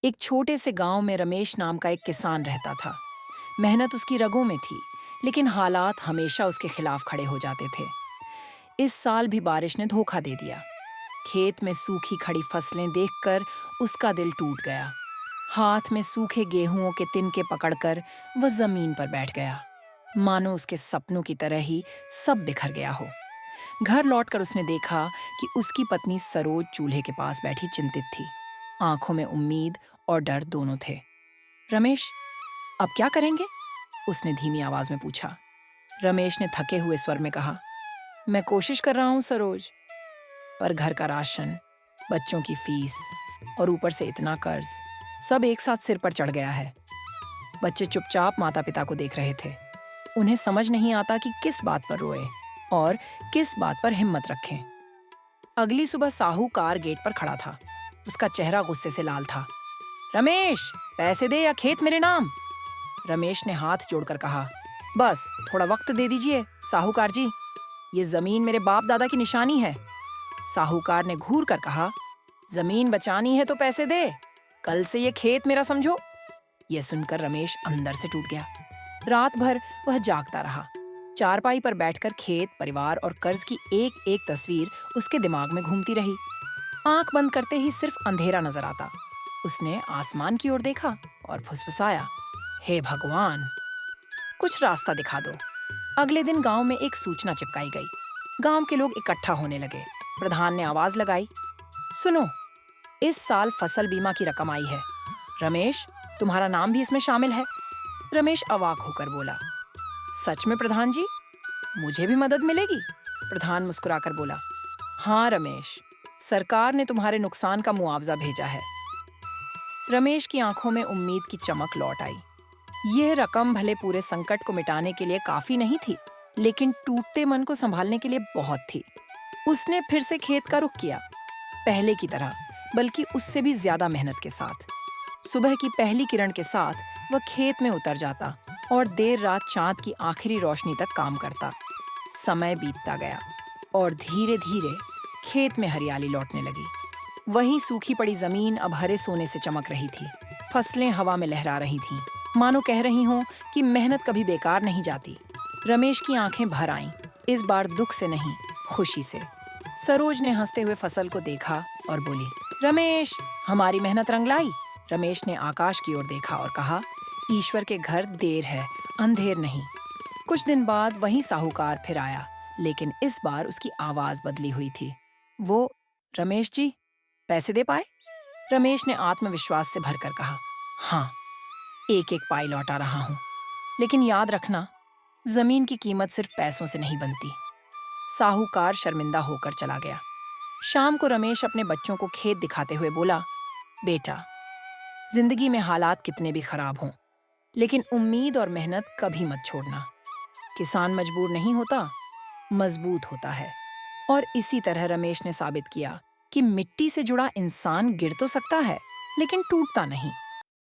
एक छोटे से गांव में रमेश नाम का एक किसान रहता था। मेहनत उसकी रगों में थी, लेकिन हालात हमेशा उसके खिलाफ खड़े हो जाते थे। इस साल भी बारिश ने धोखा दे दिया। खेत में सूखी खड़ी फसलें देखकर उसका दिल टूट गया। हाथ में सूखे गेहूंओं के तिनके पकड़कर वह जमीन पर बैठ गया, मानो उसके सपनों की तरह ही सब बिखर गया हो। घर लौटकर उसने देखा कि उसकी पत्नी सरोज चूल्हे के पास बैठी चिंतित थी। आंखों में उम्मीद और डर दोनों थे। रमेश, अब क्या करेंगे? उसने धीमी आवाज में पूछा। रमेश ने थके हुए स्वर में कहा, मैं कोशिश कर रहा हूं सरोज, पर घर का राशन, बच्चों की फीस और ऊपर से इतना कर्ज, सब एक साथ सिर पर चढ़ गया है। बच्चे चुपचाप माता पिता को देख रहे थे। उन्हें समझ नहीं आता कि किस बात पर रोए और किस बात पर हिम्मत रखें। अगली सुबह साहूकार गेट पर खड़ा था। उसका चेहरा गुस्से से लाल था। रमेश, पैसे दे या खेत मेरे नाम। रमेश ने हाथ जोड़कर कहा, बस थोड़ा वक्त दे दीजिए साहूकार जी, ये जमीन मेरे बाप दादा की निशानी है। साहूकार ने घूर कर कहा, जमीन बचानी है तो पैसे दे, कल से ये खेत मेरा समझो। यह सुनकर रमेश अंदर से टूट गया। रात भर वह जागता रहा। चारपाई पर बैठकर खेत, परिवार और कर्ज की एक एक तस्वीर उसके दिमाग में घूमती रही। आंख बंद करते ही सिर्फ अंधेरा नजर आता। उसने आसमान की ओर देखा और फुसफुसाया, हे भगवान, कुछ रास्ता दिखा दो। अगले दिन गांव में एक सूचना चिपकाई गई। गांव के लोग इकट्ठा होने लगे। प्रधान ने आवाज लगाई, सुनो, इस साल फसल बीमा की रकम आई है। रमेश, तुम्हारा नाम भी इसमें शामिल है। रमेश अवाक होकर बोला, सच में प्रधान जी, मुझे भी मदद मिलेगी? प्रधान मुस्कुराकर बोला, हाँ रमेश, सरकार ने तुम्हारे नुकसान का मुआवजा भेजा है। रमेश की आंखों में उम्मीद की चमक लौट आई। यह रकम भले पूरे संकट को मिटाने के लिए काफी नहीं थी, लेकिन टूटते मन को संभालने के लिए बहुत थी। उसने फिर से खेत का रुख किया, पहले की तरह, बल्कि उससे भी ज्यादा मेहनत के साथ। सुबह की पहली किरण के साथ वह खेत में उतर जाता और देर रात चांद की आखिरी रोशनी तक काम करता। समय बीतता गया और धीरे धीरे खेत में हरियाली लौटने लगी। वहीं सूखी पड़ी जमीन अब हरे सोने से चमक रही थी। फसलें हवा में लहरा रही थीं, मानो कह रही हों कि मेहनत कभी बेकार नहीं जाती। रमेश की आंखें भर आईं, इस बार दुख से नहीं, खुशी से। सरोज ने हंसते हुए फसल को देखा और बोली, रमेश, हमारी मेहनत रंग लाई। रमेश ने आकाश की ओर देखा और कहा, ईश्वर के घर देर है, अंधेर नहीं। कुछ दिन बाद वही साहूकार फिर आया, लेकिन इस बार उसकी आवाज बदली हुई थी। वो, रमेश जी, पैसे दे पाए? रमेश ने आत्मविश्वास से भरकर कहा, हाँ, एक एक पाई लौटा रहा हूं। लेकिन याद रखना, जमीन की कीमत सिर्फ पैसों से नहीं बनती। साहूकार शर्मिंदा होकर चला गया। शाम को रमेश अपने बच्चों को खेत दिखाते हुए बोला, बेटा, जिंदगी में हालात कितने भी खराब हों, लेकिन उम्मीद और मेहनत कभी मत छोड़ना। किसान मजबूर नहीं होता, मजबूत होता है। और इसी तरह रमेश ने साबित किया कि मिट्टी से जुड़ा इंसान गिर तो सकता है, लेकिन टूटता नहीं।